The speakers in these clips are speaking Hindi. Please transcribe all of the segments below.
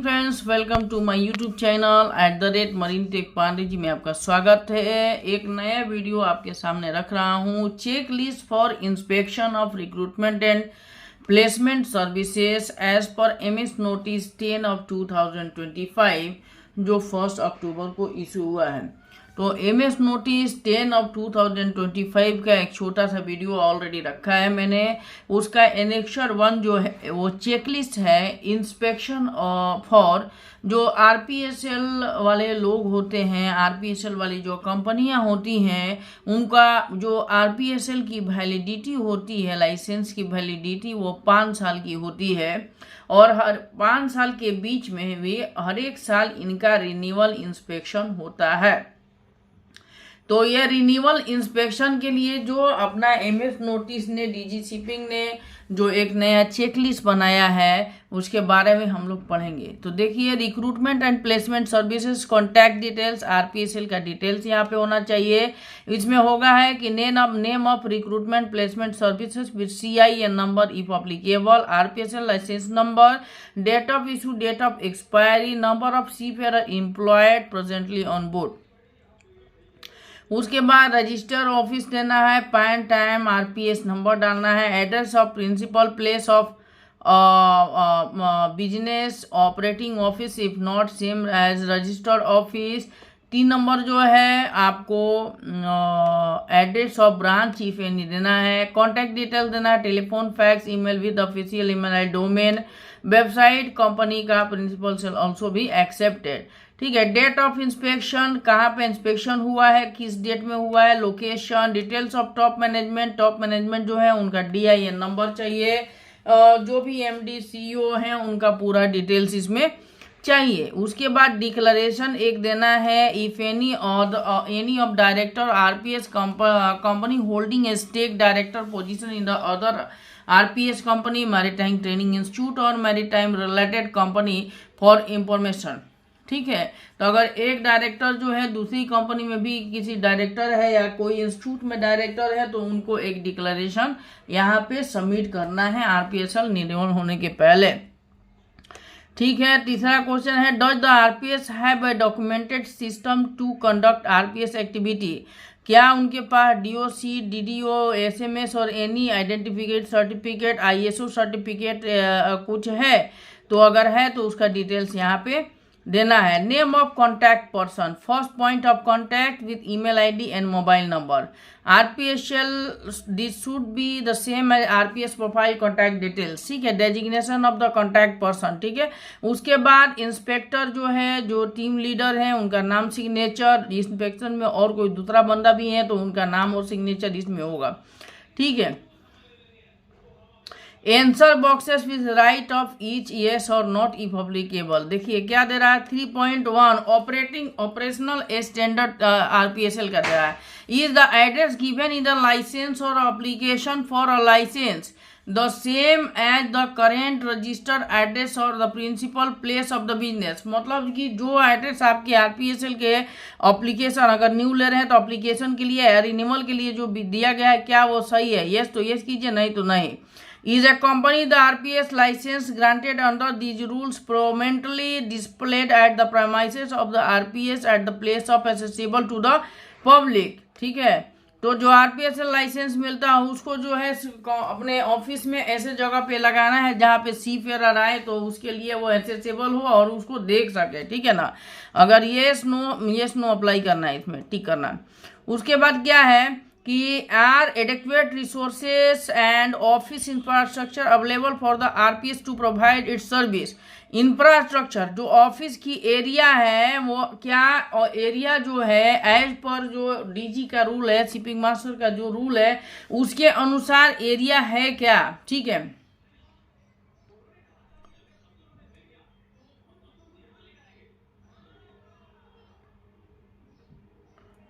Friends, welcome to my YouTube channel @Marine Tech Pandey ji में आपका स्वागत है। एक नया वीडियो आपके सामने रख रहा हूँ। Check list for inspection of recruitment and placement services as per MS notice 10 of 2025 जो 1 अक्टूबर को इशू हुआ है। तो एमएस नोटिस 10 of 2025 का एक छोटा सा वीडियो ऑलरेडी रखा है मैंने। उसका एनेक्सर 1 जो है वो चेकलिस्ट है इंस्पेक्शन फॉर जो आरपीएसएल वाले लोग होते हैं, आरपीएसएल वाली जो कंपनियां होती हैं, उनका जो आरपीएसएल की वैलिडिटी होती है, लाइसेंस की वैलिडिटी वो 5 साल की होती है और हर 5 साल के बीच में भी हर एक साल इनका रिन्यूअल इंस्पेक्शन होता है। तो ये रिन्यूअल इंस्पेक्शन के लिए जो अपना एमएस नोटिस ने, डीजी शिपिंग ने जो एक नया चेकलिस्ट बनाया है उसके बारे में हम लोग पढ़ेंगे। तो देखिए, recruitment and placement services contact details, RPSL का डिटेल्स यहाँ पे होना चाहिए। इसमें होगा है कि name of recruitment placement services with CIN number if applicable, RPSL license number, date of issue, date of expiry, number of seafarer employed presently on board. उसके बाद रजिस्टर ऑफिस देना है, पैन टाइम, आरपीएस नंबर डालना है, address of principal, place of business, operating office if not same as registered office. 3 number जो है आपको address of branch if any देना है, कॉन्टैक्ट डिटेल देना है, telephone, fax, email with official email I domain, website company का प्रिंसिपल सेल ऑल्सो भी एक्सेप्टेड। ठीक है। डेट ऑफ इंस्पेक्शन, कहाँ पे इंस्पेक्शन हुआ है, किस डेट में हुआ है, location, details of top management जो है उनका DIN नंबर चाहिए, जो भी MD CEO हैं उनका पूरा डिटेल्स इसमें चाहिए। उसके बाद डिक्लेरेशन एक देना है, if any of director RPS company holding a stake director position in the other RPS company, maritime training institute और maritime related company for information. ठीक है। तो अगर एक डायरेक्टर जो है दूसरी कंपनी में भी किसी डायरेक्टर है या कोई इंस्टीट्यूट में डायरेक्टर है तो उनको एक डिक्लेरेशन यहाँ पे सबमिट करना है आरपीएसएल रिन्यूअल होने के पहले। ठीक है। तीसरा क्वेश्चन है, does the RPS have a documented system to conduct RPS activity? क्या उनके पास DOC, DDO, SMS और any identification certificate, ISO certificate कुछ है? तो अगर है तो उसका डिटेल्स यहाँ पे देना है। Name of contact person, first point of contact with email ID and mobile number. RPSL this should be the same as RPS profile contact details. ठीक है। Designation of the contact person. ठीक है। उसके बाद इंस्पेक्टर जो है, जो टीम लीडर है, उनका नाम, सिग्नेचर। इंस्पेक्शन में और कोई दूसरा बंदा भी है तो उनका नाम और सिग्नेचर इसमें होगा। ठीक है। Answer boxes with right of each yes और नॉट इफ अप्लीकेबल। देखिए क्या दे रहा है, 3.1 ऑपरेशनल स्टैंडर्ड आरपीएसएल का दे रहा है। Is the address given in the license और application for a license the same as the current registered address और the principal place of the business. मतलब कि जो एड्रेस आपके आरपीएसएल के एप्लीकेशन, अगर न्यू ले रहे हैं तो एप्लीकेशन के लिए, रिन्यूअल के लिए जो दिया गया है क्या वो सही है? यस तो यस कीजिए, नहीं तो नहीं। Is a company the RPS license granted under these rules prominently displayed at the premises of the RPS at the place of accessible to the public? ठीक है। तो जो RPS लाइसेंस मिलता है उसको जो है अपने ऑफिस में ऐसे जगह पे लगाना है जहाँ पे सीफेयर आए तो उसके लिए वो एक्सेसिबल हो और उसको देख सके। ठीक है ना। अगर येस नो अप्लाई करना है, इसमें टिक करना है। उसके बाद क्या है कि are adequate resources and office infrastructure available for the RPS to provide its service. Infrastructure जो ऑफिस की एरिया है वो क्या, और एरिया जो है एज पर जो डीजी का रूल है, शिपिंग मास्टर का जो रूल है उसके अनुसार एरिया है क्या? ठीक है।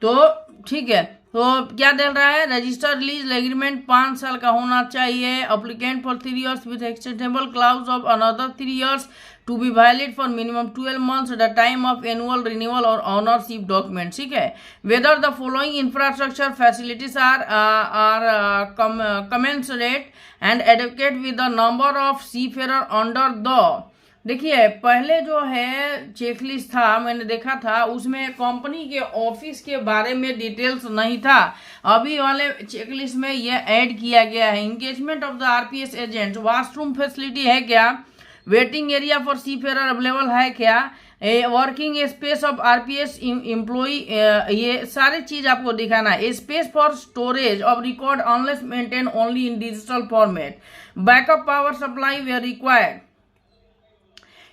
तो ठीक है। तो क्या दे रहा है, रजिस्टर रिलीज एग्रीमेंट 5 साल का होना चाहिए। Applicant for 3 years with extendable clause of another 3 years to be valid for minimum 12 months the time of annual renewal और ऑनरशिप डॉक्यूमेंट। ठीक है। Whether the following infrastructure facilities are commensurate and adequate with the number of seafarer under the देखिए पहले जो है चेकलिस्ट था, मैंने देखा था उसमें कंपनी के ऑफिस के बारे में डिटेल्स नहीं था। अभी वाले चेकलिस्ट में ये ऐड किया गया है। Engagement of the RPS agent, washroom facility है क्या, waiting area for seafarer available है क्या, working space of RPS employee, ये सारी चीज आपको दिखाना है। Space for storage of record unless maintain only in digital format, backup power supply where required,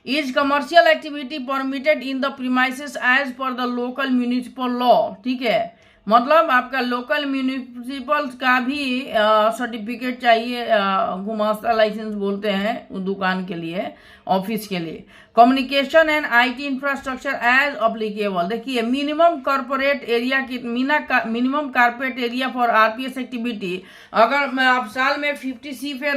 is commercial activity permitted in the premises as per the local municipal law. ठीक है, मतलब आपका लोकल म्यूनिसिपल का भी सर्टिफिकेट चाहिए, गुमास्ता लाइसेंस बोलते हैं दुकान के लिए, ऑफिस के लिए। Communication and IT infrastructure as applicable. देखिए minimum corporate area minimum carpet area for RPS activity, अगर आप साल में 50 सी फेयर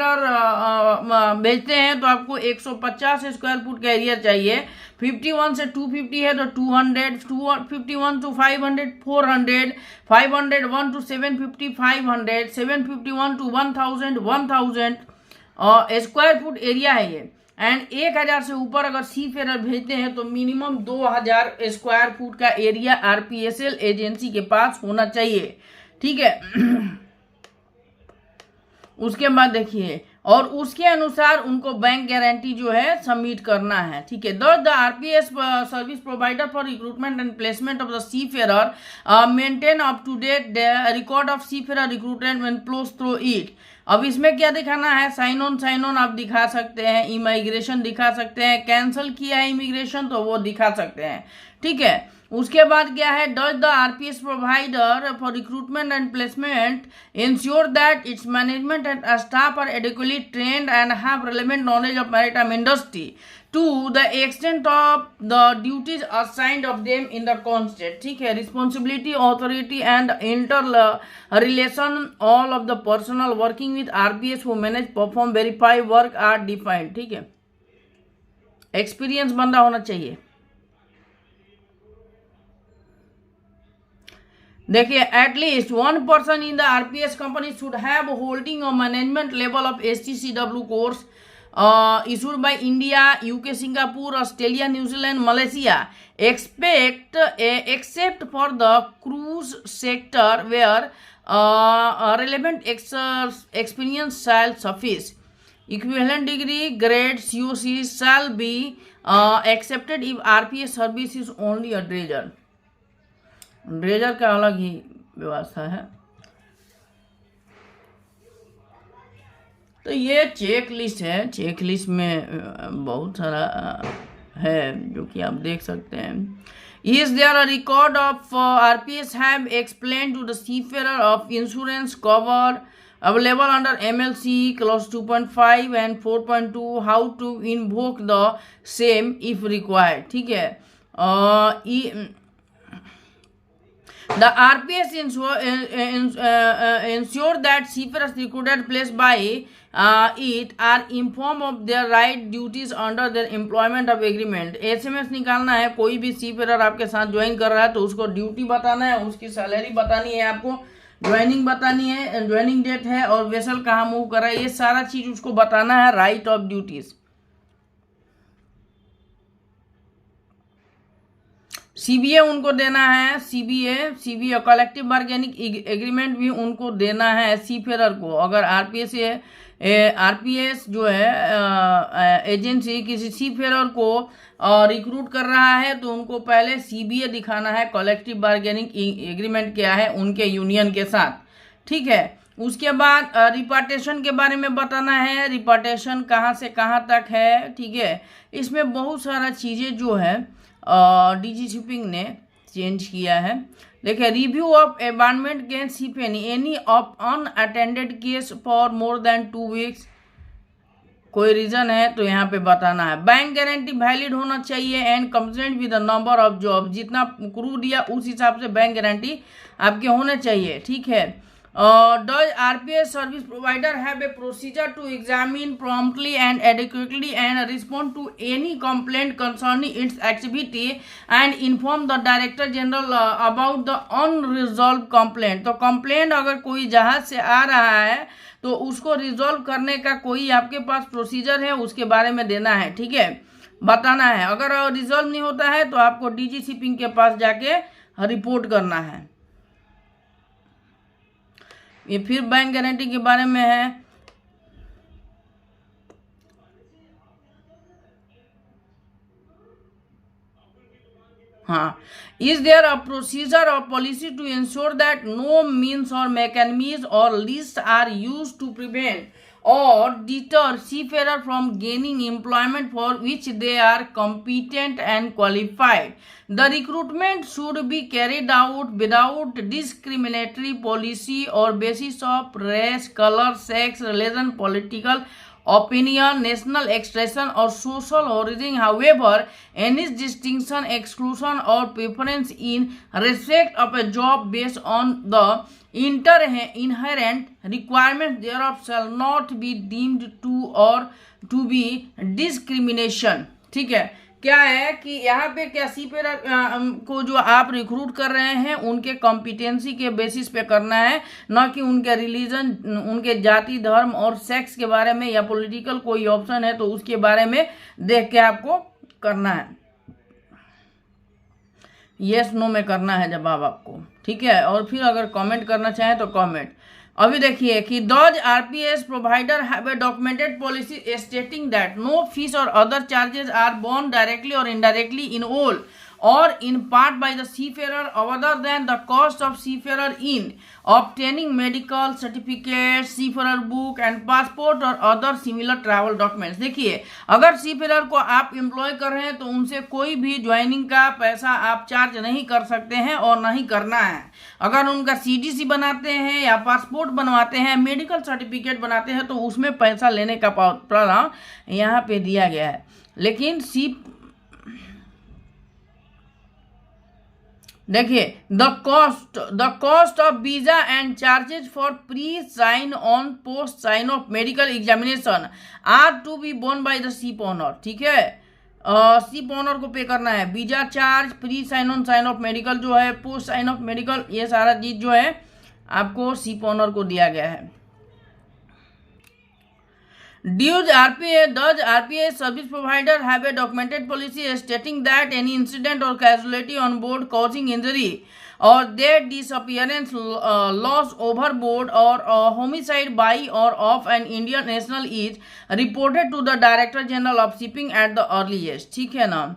बेचते हैं तो आपको 150 स्क्वायर फुट का एरिया चाहिए। 51 से 250 है तो 200, 251 to 500 400, 501 to 750 500, 751 to 1000 1000 square foot area है ये। एंड 1000 से ऊपर अगर सी फेयर भेजते हैं तो मिनिमम 2000 स्क्वायर फुट का एरिया आरपीएसएल एजेंसी के पास होना चाहिए। ठीक है उसके बाद देखिए, और उसके अनुसार उनको बैंक गारंटी जो है सबमिट करना है। ठीक है, the RPS service provider for recruitment and placement of the seafarer maintain up to date record of seafarer recruitment and flows through it. अब इसमें क्या दिखाना है, साइन ऑन आप दिखा सकते हैं, इमिग्रेशन दिखा सकते हैं, कैंसिल किया है इमिग्रेशन तो वो दिखा सकते हैं। ठीक है, उसके बाद क्या है, does the RPS provider for recruitment and placement ensure that its management and staff are adequately trained and have relevant knowledge of maritime industry to the extent of the duties assigned of them in the constant. ठीक है, responsibility authority and inter relation all of the personal working with RPS who manage perform verify work are defined. ठीक है, एक्सपीरियंस बंदा होना चाहिए। देखिए at least 1 person in the RPS company should have holding of management level of एसटीसीडब्ल्यू course issued by India, UK, Singapore, Australia, New Zealand, Malaysia, except for the cruise sector where relevant experience shall suffice. Equivalent degree grade COC shall be accepted if RPS service is only a dredger. Dredger का अलग ही व्यवस्था है। तो ये चेक लिस्ट है, चेक लिस्ट में बहुत सारा है जो कि आप देख सकते हैं। Is there a record of RPS have explain to the seafarer of insurance cover available under MLC clause 2.5 and 4.2 how to invoke the same if required. ठीक है, the RPS ensure that seafarers recruited placed by it are informed of their right duties under their employment of agreement। SMS निकालना है, कोई भी सीफेयर आपके साथ ज्वाइन कर रहा है तो उसको ड्यूटी बताना है, उसकी सैलरी बतानी है, आपको ज्वाइनिंग बतानी है, ज्वाइनिंग डेट है और वेसल कहाँ मूव कर रहा है, ये सारा चीज उसको बताना है, राइट ऑफ ड्यूटीज। सीबीए उनको देना है, सीबीए कलेक्टिव बार्गेनिंग एग्रीमेंट भी उनको देना है सीफेयर को। अगर आरपीएस जो है एजेंसी किसी सीफेयर को रिक्रूट कर रहा है तो उनको पहले सीबीए दिखाना है, कलेक्टिव बार्गेनिंग एग्रीमेंट क्या है उनके यूनियन के साथ। ठीक है, उसके बाद रिपार्टेशन के बारे में बताना है, रिपार्टेशन कहाँ से कहाँ तक है। ठीक है, इसमें बहुत सारा चीज़ें जो है डीजी शिपिंग ने चेंज किया है। देखिए, review of abandonment against ship any of unattended case for more than 2 weeks, कोई रीजन है तो यहाँ पे बताना है। बैंक गारंटी वैलिड होना चाहिए and complaint with the number of job, जितना क्रू दिया उस हिसाब से बैंक गारंटी आपके होने चाहिए। ठीक है, does RPS service provider have a procedure to examine promptly and adequately and respond to any complaint concerning its activity and inform the Director General about the unresolved complaint। तो कंप्लेंट अगर कोई जहाज से आ रहा है तो उसको रिजॉल्व करने का कोई आपके पास प्रोसीजर है, उसके बारे में देना है। ठीक है, बताना है। अगर रिजॉल्व नहीं होता है तो आपको डीजी शिपिंग के पास जाके रिपोर्ट करना है। ये फिर बैंक गारंटी के बारे में है। हाँ, इज देयर अ प्रोसीजर और policy to ensure that no means और मैकेनिज्म और list are use to prevent or deter seafarer from gaining employment for which they are competent and qualified. The recruitment should be carried out without discriminatory policy or basis of race, color, sex, religion, political opinion, national extraction or social origin. However, any distinction, exclusion or preference in respect of a job based on the inherent requirements thereof shall not be deemed to or to be discrimination. ठीक है, क्या है कि यहाँ पे क्या सीफेरर को जो आप रिक्रूट कर रहे हैं उनके कॉम्पिटेंसी के बेसिस पे करना है, न कि उनके रिलीजन, उनके जाति, धर्म और सेक्स के बारे में, या पॉलिटिकल कोई ऑप्शन है तो उसके बारे में देख के आपको करना है। यस नो में करना है जवाब आपको, ठीक है। और फिर अगर कमेंट करना चाहें तो कमेंट। अभी देखिए कि does RPS provider have a documented policy stating that no fees और other charges are borne directly और indirectly in whole or in part by the seafarer other than the cost of seafarer in obtaining medical certificates, seafarer book and passport or other similar travel documents। देखिए, अगर सीफेरर को आप एम्प्लॉय कर रहे हैं तो उनसे कोई भी ज्वाइनिंग का पैसा आप चार्ज नहीं कर सकते हैं और नहीं करना है। अगर उनका सीडीसी बनाते हैं या पासपोर्ट बनवाते हैं, मेडिकल सर्टिफिकेट बनाते हैं तो उसमें पैसा लेने का प्रावधान यहाँ पे दिया गया है। लेकिन देखिए, the cost of visa and charges for pre sign on post sign off medical examination are to be borne by the ship owner. ठीक है, शिप ओनर को पे करना है। Visa charge, pre sign on sign off medical जो है, पोस्ट साइन ऑफ मेडिकल, ये सारा चीज जो है आपको शिप ओनर को दिया गया है। Does RPA service provider have a documented policy stating that any incident or casualty on board causing injury or death, disappearance, loss overboard or homicide by or of an Indian national is reported to the Director General of Shipping at the earliest? ठीक है ना?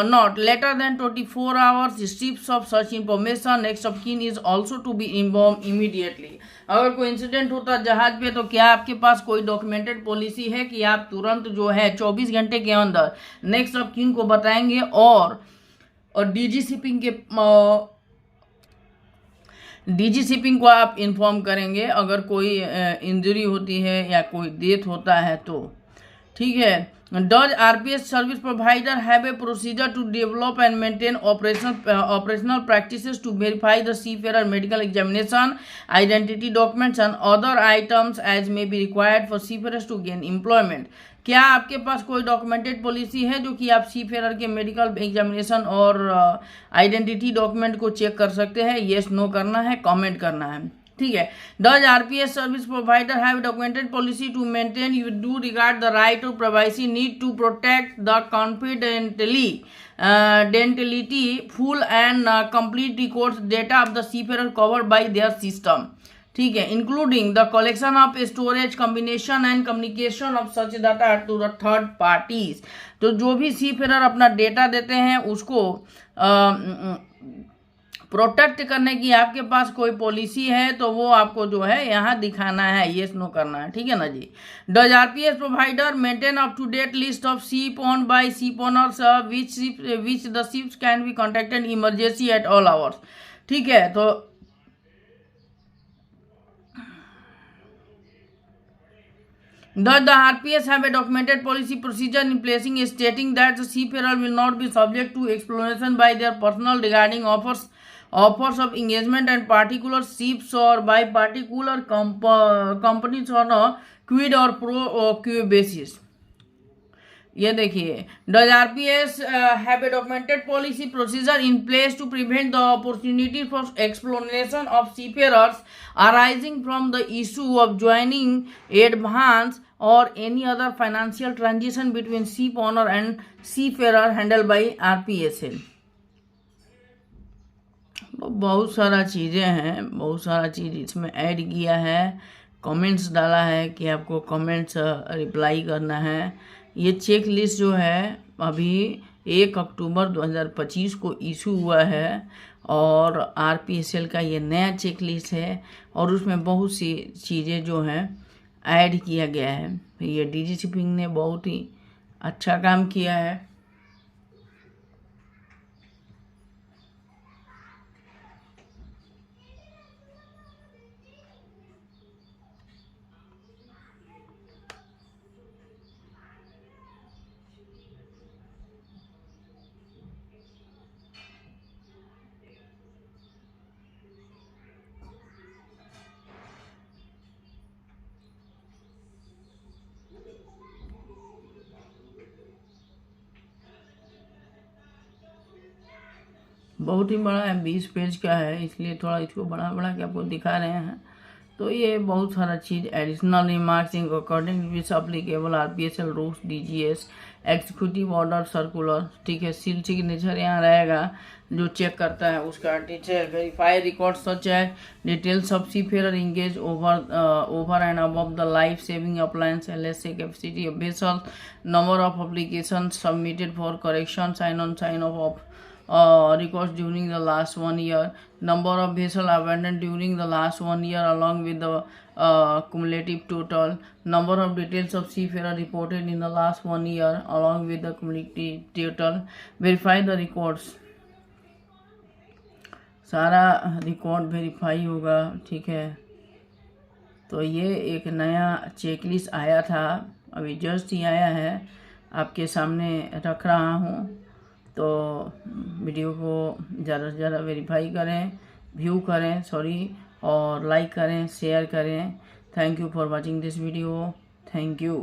Not later than 24 hours. Strips of such information next of kin is also to be informed immediately. अगर कोई इंसिडेंट होता जहाज पे तो क्या आपके पास कोई डॉक्यूमेंटेड पॉलिसी है कि आप तुरंत जो है 24 घंटे के अंदर नेक्स्ट ऑफ किन को बताएंगे और डीजी शिपिंग को आप इन्फॉर्म करेंगे अगर कोई इंजरी होती है या कोई डेथ होता है तो। ठीक है, Does RPS service provider have a procedure to develop and maintain operational practices to verify the seafarer medical examination, identity documents and other items as may be required for seafarers to gain employment? क्या आपके पास कोई डॉक्यूमेंटेड पॉलिसी है जो कि आप सीफेरर के मेडिकल एग्जामिनेशन और आइडेंटिटी डॉक्यूमेंट को चेक कर सकते हैं? येस नो करना है, कमेंट करना है। ठीक है, does RPS service provider have documented policy to maintain with due regard the right to privacy, need to protect the confidentiality, full and complete records data of the seafarer covered by their system? ठीक है, including the collection of storage, combination and communication of such data to the third parties। तो जो भी सीफेरर अपना डेटा देते हैं उसको प्रोटेक्ट करने की आपके पास कोई पॉलिसी है तो वो आपको जो है यहाँ दिखाना है, येस नो करना है। ठीक है ना जी। Does RPS provider maintain up to date list of ship owned by ship owners which the ships can be contacted emergency at all hours? ठीक है, तो does the RPS have a documented policy procedure in placing stating that the seafarer will not be subject to exploitation by their personnel regarding offers of engagement and particular ships or by particular companies on a quid or pro quo basis? ये देखिए, does RPS have a documented policy procedure in place to prevent the opportunity for exploitation of seafarers arising from the issue of joining advance और any other financial transaction between ship owner and seafarer handle by RPSL. बहुत सारा चीज़ें हैं, बहुत सारा चीज़ इसमें ऐड किया है, कमेंट्स डाला है कि आपको कमेंट्स रिप्लाई करना है। ये चेक लिस्ट जो है अभी 1 अक्टूबर 2025 को इशू हुआ है और आरपीएसएल का ये नया चेक लिस्ट है और उसमें बहुत सी चीज़ें जो हैं ऐड किया गया है। ये डीजी शिपिंग ने बहुत ही अच्छा काम किया है। बहुत ही बड़ा है, 20 पेज का है, इसलिए थोड़ा इसको बड़ा के आपको दिखा रहे हैं। तो ये बहुत सारा चीज़ एडिशनल रिमार्क्सिंग according which applicable RPSL rules DGS executive order circular, ठीक है। सील सिग्नेचर यहाँ रहेगा जो चेक करता है उसका डिटेल वेरीफाई रिकॉर्ड सच है details of seafarer engage over and above the life saving appliance LSA capacity of vessel, number of application submitted for correction, sign off records during the last 1 year, number of vessels abandoned during the last 1 year along with the cumulative total, number of details of seafarer reported in the last 1 year along with the cumulative total, verify the records, सारा रिकॉर्ड वेरीफाई होगा, ठीक है। तो ये एक नया चेकलिस्ट आया था, अभी जस्ट ही आया है, आपके सामने रख रहा हूँ। तो वीडियो को ज़्यादा से ज़्यादा वेरीफाई करें, व्यू करें और लाइक करें, शेयर करें। Thank you for watching this video. Thank you.